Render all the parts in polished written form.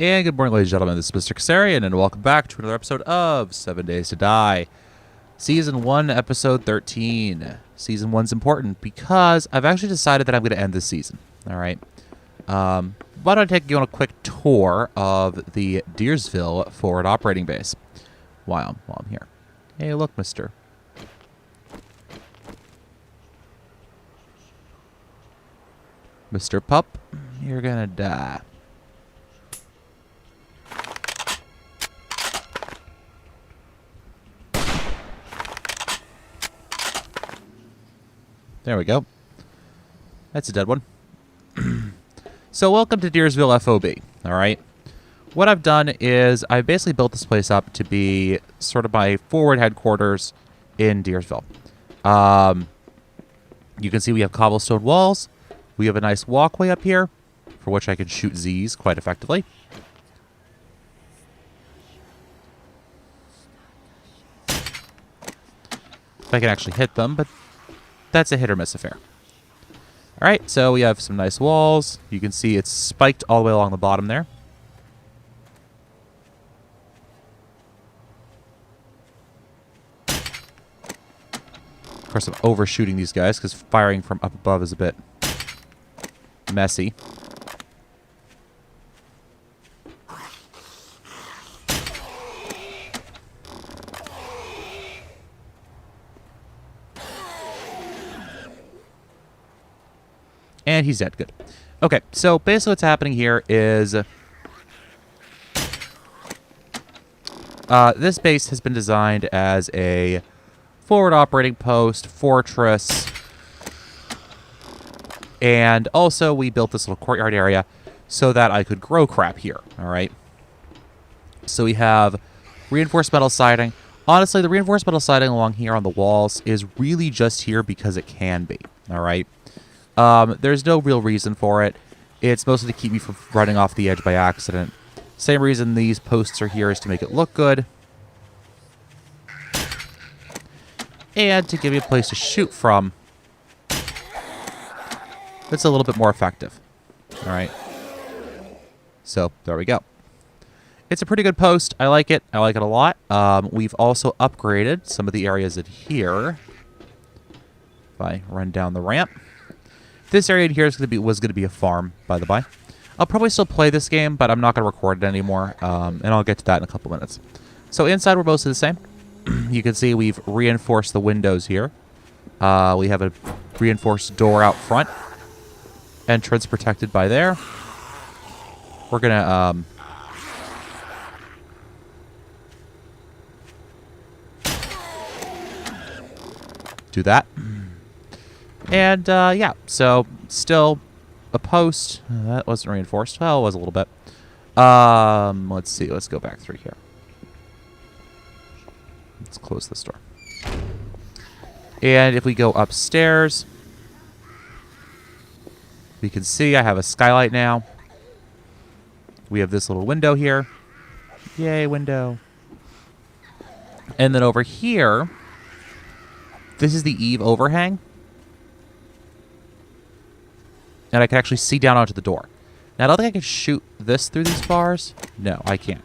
And good morning, ladies and gentlemen. This is Mr. Kasarian, and welcome back to another episode of 7 Days to Die. Season 1, Episode 13. Season 1's important because I've actually decided that I'm going to end this season. Alright. Why don't I take you on a quick tour of the Deersville forward operating base while I'm here. Hey, look, mister. Mr. Pup, you're gonna die. There we go. That's a dead one. So welcome to Deersville FOB, alright? What I've done is I basically built this place up to be sort of my forward headquarters in Deersville. You can see we have cobblestone walls. We have a nice walkway up here, for which I can shoot Z's quite effectively. If I can actually hit them, but that's a hit or miss affair. Alright, so we have some nice walls. You can see it's spiked all the way along the bottom there. Of course, I'm overshooting these guys because firing from up above is a bit messy. And he's dead. Good. Okay, so basically what's happening here is this base has been designed as a forward operating post, fortress, and also we built this little courtyard area so that I could grow crap here, all right? So we have reinforced metal siding. Honestly, the reinforced metal siding along here on the walls is really just here because it can be, all right? There's no real reason for it. It's mostly to keep me from running off the edge by accident. Same reason these posts are here is to make it look good. And to give you a place to shoot from. It's a little bit more effective. Alright. So, there we go. It's a pretty good post. I like it. I like it a lot. We've also upgraded some of the areas in here. If I run down the ramp. This area in here was going to be a farm, by the by. I'll probably still play this game, but I'm not going to record it anymore, and I'll get to that in a couple minutes. So inside, we're mostly the same. You can see we've reinforced the windows here. We have a reinforced door out front. Entrance protected by there. We're going to... do that. And, yeah, so still a post. That wasn't reinforced. Well, it was a little bit. Let's see. Let's go back through here. Let's close this door. And if we go upstairs, we can see I have a skylight now. We have this little window here. Yay, window. And then over here, this is the eave overhang. And I can actually see down onto the door. Now, I don't think I can shoot this through these bars. No, I can't.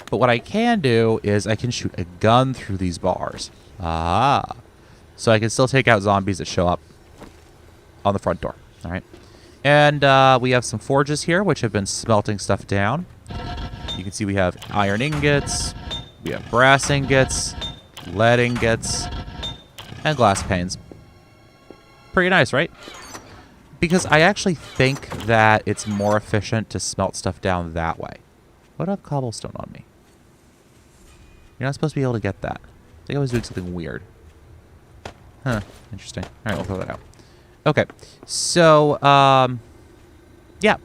But what I can do is I can shoot a gun through these bars. Ah. So I can still take out zombies that show up on the front door. All right. And we have some forges here, which have been smelting stuff down. You can see we have iron ingots. We have brass ingots, lead ingots, and glass panes. Pretty nice, right? Because I actually think that it's more efficient to smelt stuff down that way. What do I have cobblestone on me? You're not supposed to be able to get that. I think I was doing something weird. Huh. Interesting. All right, we'll throw that out. Okay. So, yeah.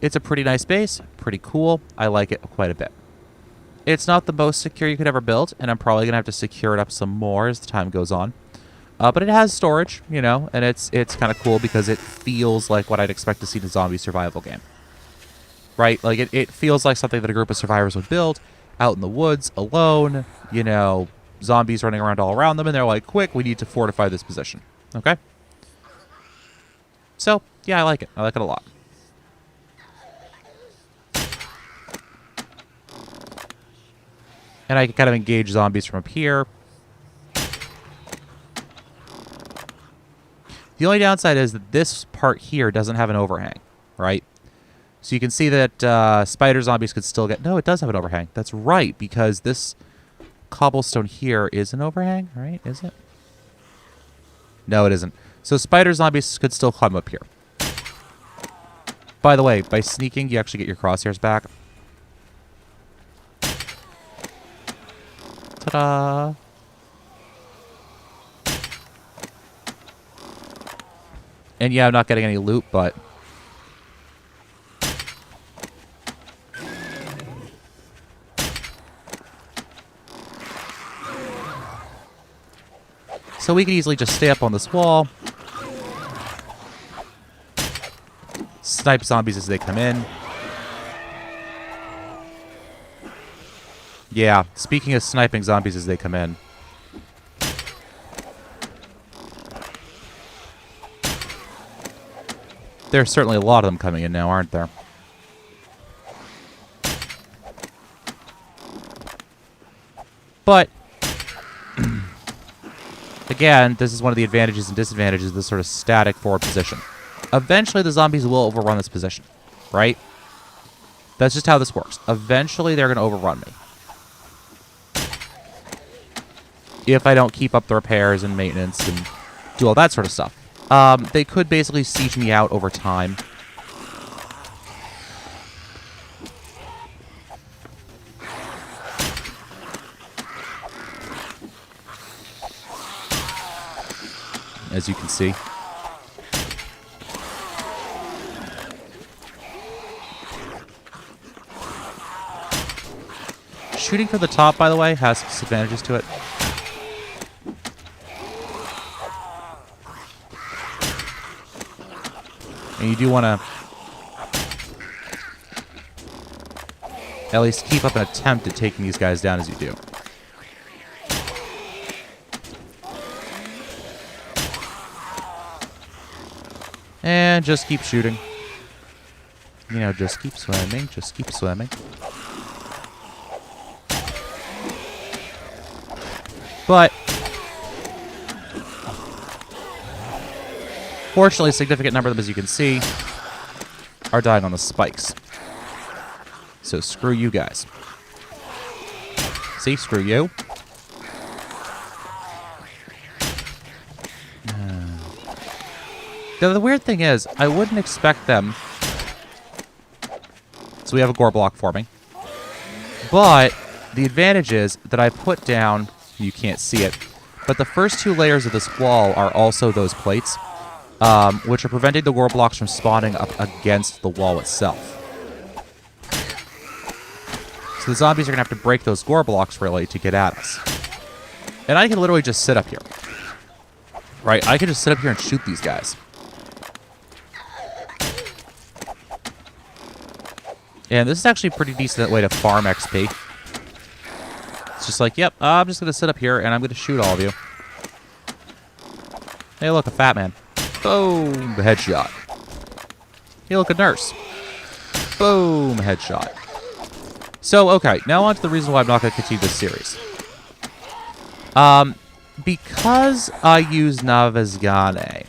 It's a pretty nice base. Pretty cool. I like it quite a bit. It's not the most secure you could ever build, and I'm probably going to have to secure it up some more as the time goes on. But it has storage, you know, and it's kind of cool because it feels like what I'd expect to see in a zombie survival game. Right? Like, it feels like something that a group of survivors would build out in the woods, alone, you know, zombies running around all around them, and they're like, quick, we need to fortify this position. Okay? So, yeah, I like it. I like it a lot. And I can kind of engage zombies from up here. The only downside is that this part here doesn't have an overhang, right? So you can see that spider zombies could still get... No, it does have an overhang. That's right, because this cobblestone here is an overhang, right? Is it? No, it isn't. So spider zombies could still climb up here. By the way, by sneaking, you actually get your crosshairs back. Ta-da! And yeah, I'm not getting any loot, but... So we could easily just stay up on this wall. Snipe zombies as they come in. Yeah, speaking of sniping zombies as they come in. There's certainly a lot of them coming in now, aren't there? But, again, this is one of the advantages and disadvantages of this sort of static forward position. Eventually, the zombies will overrun this position, right? That's just how this works. Eventually, they're going to overrun me. If I don't keep up the repairs and maintenance and do all that sort of stuff. They could basically siege me out over time. As you can see. Shooting from the top, by the way, has disadvantages to it. And you do want to at least keep up an attempt at taking these guys down as you do. And just keep shooting. You know, just keep swimming, just keep swimming. But fortunately, a significant number of them, as you can see, are dying on the spikes. So screw you guys. See? Screw you. Now, the weird thing is, I wouldn't expect them... So we have a gore block forming. But the advantage is that I put down... You can't see it. But the first two layers of this wall are also those plates. Which are preventing the gore blocks from spawning up against the wall itself. So the zombies are going to have to break those gore blocks, really, to get at us. And I can literally just sit up here. Right? I can just sit up here and shoot these guys. And this is actually a pretty decent way to farm XP. It's just like, yep, I'm just going to sit up here, and I'm going to shoot all of you. Hey, look, a fat man. Boom, headshot. Hey, look, a nurse. Boom, headshot. So, okay, now on to the reason why I'm not going to continue this series. Because I use Navezgane,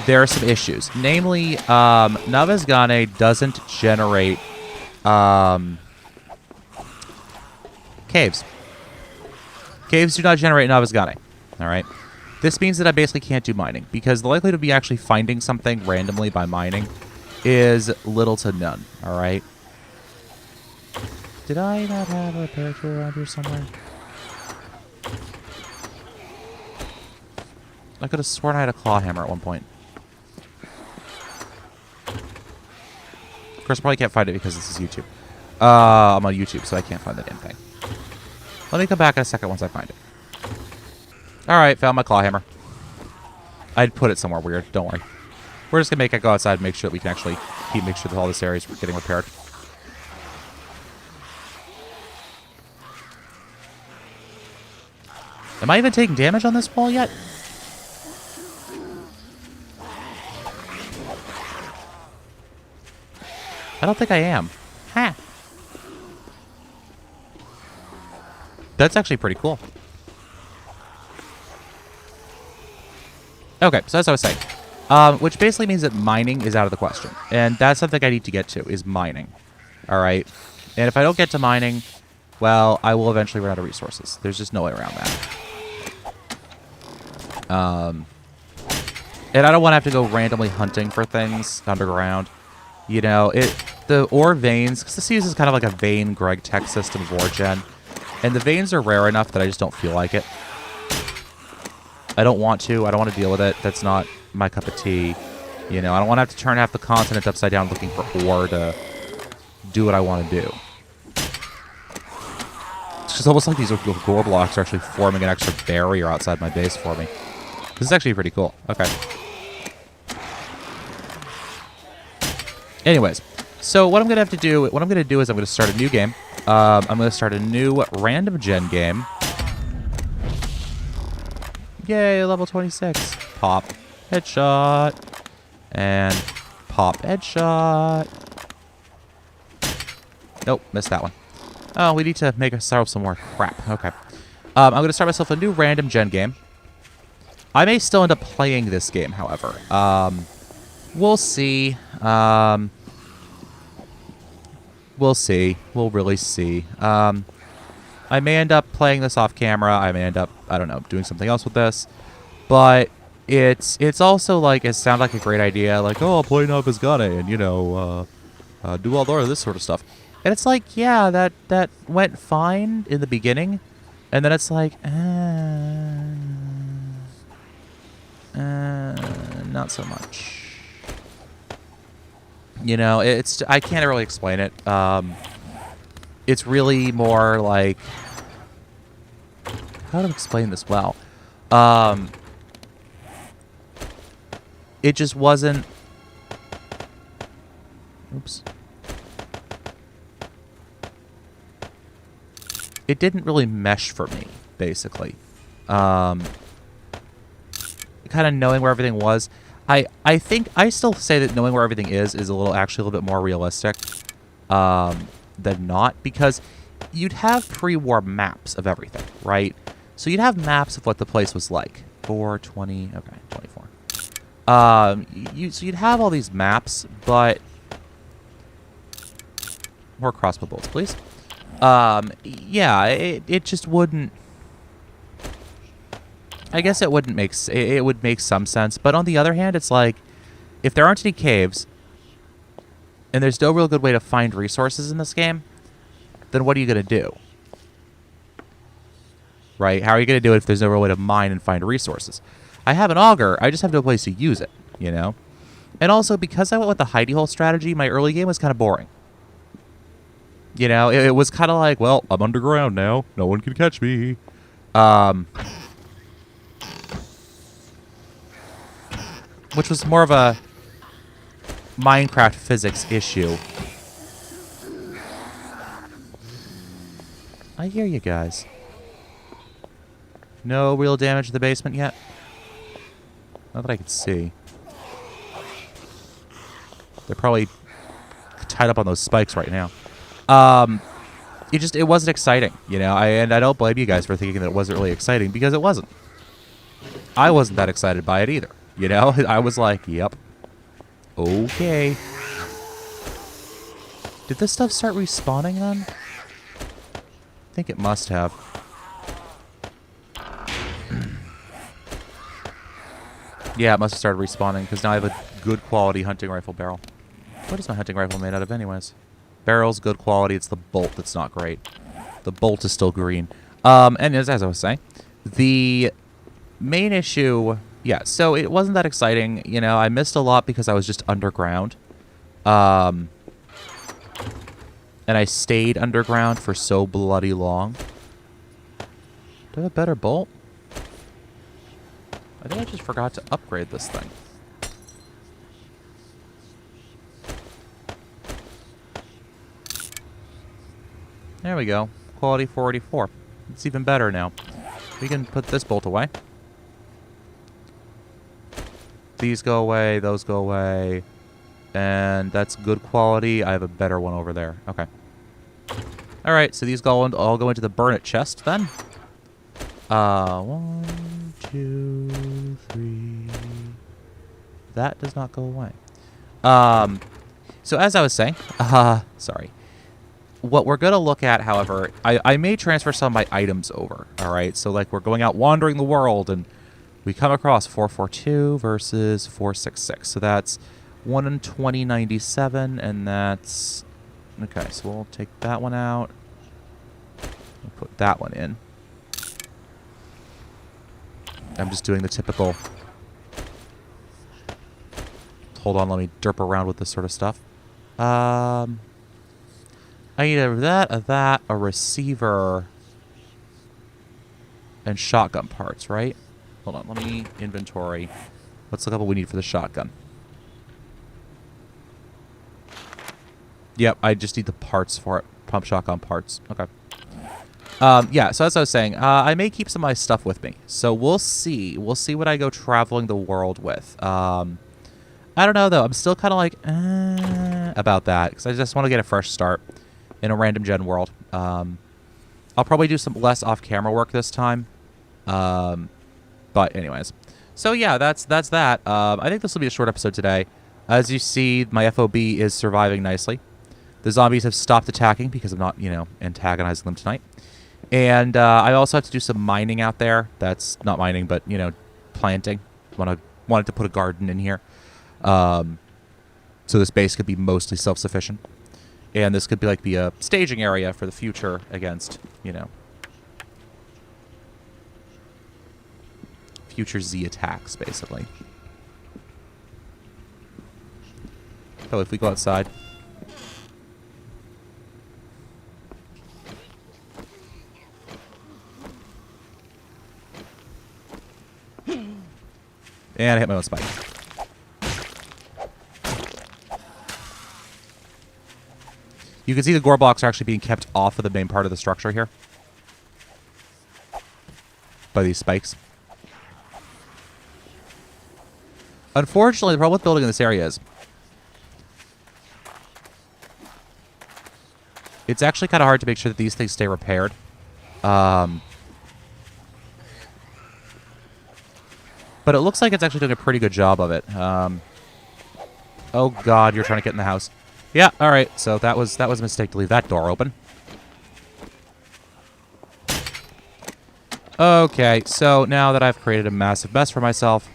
there are some issues. Namely, Navezgane doesn't generate caves. Caves do not generate Navezgane. All right. This means that I basically can't do mining, because the likelihood of me actually finding something randomly by mining is little to none, alright? Did I not have a repair tool around here somewhere? I could have sworn I had a claw hammer at one point. Of course, I probably can't find it because this is YouTube. I'm on YouTube, so I can't find the damn thing. Let me come back in a second once I find it. Alright, found my claw hammer. I'd put it somewhere weird, don't worry. We're just going to make it go outside and make sure that we can actually make sure that all this area is getting repaired. Am I even taking damage on this wall yet? I don't think I am. Ha! That's actually pretty cool. Okay, so as I was saying, which basically means that mining is out of the question. And that's something I need to get to, is mining. All right? And if I don't get to mining, well, I will eventually run out of resources. There's just no way around that. And I don't want to have to go randomly hunting for things underground. You know, the ore veins, because the Seas is kind of like a vein Greg tech system of ore gen. And the veins are rare enough that I just don't feel like it. I don't want to. I don't want to deal with it. That's not my cup of tea. You know, I don't want to have to turn half the continent upside down looking for ore to do what I want to do. It's just almost like these ore blocks are actually forming an extra barrier outside my base for me. This is actually pretty cool. Okay. Anyways, so what I'm going to have to do, what I'm going to do is I'm going to start a new game. I'm going to start a new random gen game. Yay, level 26. Pop. Headshot. And pop. Headshot. Nope, missed that one. Oh, we need to make ourselves some more crap. Okay. I'm going to start myself a new random gen game. I may still end up playing this game, however. We'll see. We'll see. We'll really see. I may end up playing this off camera. I may end up, I don't know, doing something else with this. But it's also like, it sounds like a great idea. Like, oh, I'll play Navezgane and, you know, do all this sort of stuff. And it's like, yeah, that went fine in the beginning. And then it's like, not so much. You know, I can't really explain it. It's really more like, how to explain this well? It just wasn't. Oops. It didn't really mesh for me, basically. Kind of knowing where everything was. I think I still say that knowing where everything is a little bit more realistic than not, because you'd have pre-war maps of everything, right? So you'd have maps of what the place was like. 420, okay, 24. So you'd have all these maps, but more crossbow bolts, please. Yeah, it just wouldn't. I guess it wouldn't make it would make some sense, but on the other hand, it's like if there aren't any caves and there's no real good way to find resources in this game, then what are you going to do? Right? How are you going to do it if there's no real way to mine and find resources? I have an auger, I just have no place to use it, you know? And also, because I went with the hidey hole strategy, my early game was kind of boring. You know, it was kind of like, well, I'm underground now. No one can catch me. Which was more of a Minecraft physics issue. I hear you guys. No real damage to the basement yet? Not that I could see. They're probably tied up on those spikes right now. It wasn't exciting, you know, and I don't blame you guys for thinking that it wasn't really exciting, because it wasn't. I wasn't that excited by it either, you know? I was like, yep. Okay. Did this stuff start respawning then? I think it must have. Yeah, it must have started respawning, because now I have a good quality hunting rifle barrel. What is my hunting rifle made out of anyways? Barrel's good quality. It's the bolt that's not great. The bolt is still green. And as I was saying, the main issue... Yeah, so it wasn't that exciting. You know, I missed a lot because I was just underground. And I stayed underground for so bloody long. Do I have a better bolt? I think I just forgot to upgrade this thing. There we go. Quality 484. It's even better now. We can put this bolt away. These go away, those go away. And that's good quality. I have a better one over there. Okay. All right, so these all go into the burn it chest then. 1, 2, 3. That does not go away. So as I was saying, sorry. What we're going to look at, however, I may transfer some of my items over, all right? So, like, we're going out wandering the world, and we come across 442 versus 466. So that's 1 in 2097, and that's... Okay, so we'll take that one out. We'll put that one in. I'm just doing the typical... Hold on, let me derp around with this sort of stuff. I need a receiver, and shotgun parts, right? Hold on, let me inventory. Let's look up what we need for the shotgun. Yep, I just need the parts for it. Pump shotgun parts. Okay. Yeah, so as I was saying, I may keep some of my stuff with me. So we'll see. We'll see what I go traveling the world with. I don't know, though. I'm still kind of like, about that. Because I just want to get a fresh start in a random gen world. I'll probably do some less off-camera work this time. But anyways. So yeah, that's that. I think this will be a short episode today. As you see, my FOB is surviving nicely. The zombies have stopped attacking because I'm not, antagonizing them tonight. And I also have to do some mining out there. That's not mining, but, planting. Wanted to put a garden in here. So this base could be mostly self-sufficient. And this could be a staging area for the future against, future Z attacks, basically. So if we go outside. And I hit my own spike. You can see the gore blocks are actually being kept off of the main part of the structure here. By these spikes. Unfortunately, the problem with building in this area is it's actually kind of hard to make sure that these things stay repaired. But it looks like it's actually doing a pretty good job of it. Oh god, you're trying to get in the house. Yeah, alright, so that was a mistake to leave that door open. Okay, so now that I've created a massive mess for myself,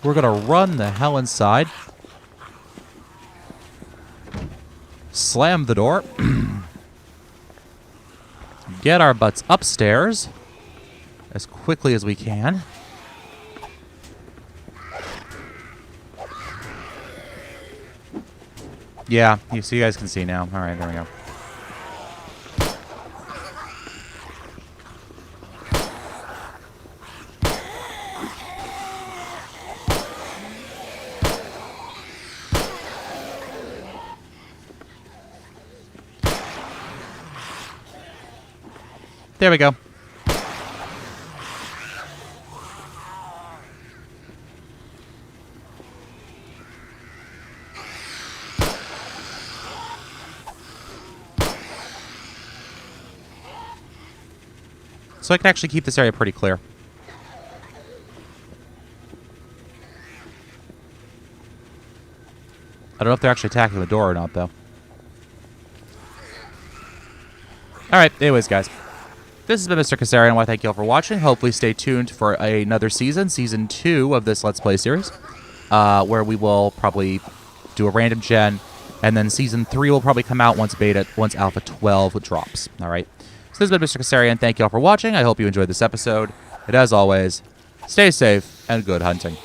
we're gonna run the hell inside. Slam the door. Get our butts upstairs as quickly as we can. Yeah, so you guys can see now. All right, there we go. There we go. So I can actually keep this area pretty clear. I don't know if they're actually attacking the door or not, though. Alright, anyways, guys. This has been Mr. Kasarian. I want to thank you all for watching. Hopefully stay tuned for another season, Season 2 of this Let's Play series, where we will probably do a random gen, and then Season 3 will probably come out once Alpha 12 drops. Alright? So this has been Mr. Kasarian. Thank you all for watching. I hope you enjoyed this episode. And as always, stay safe and good hunting.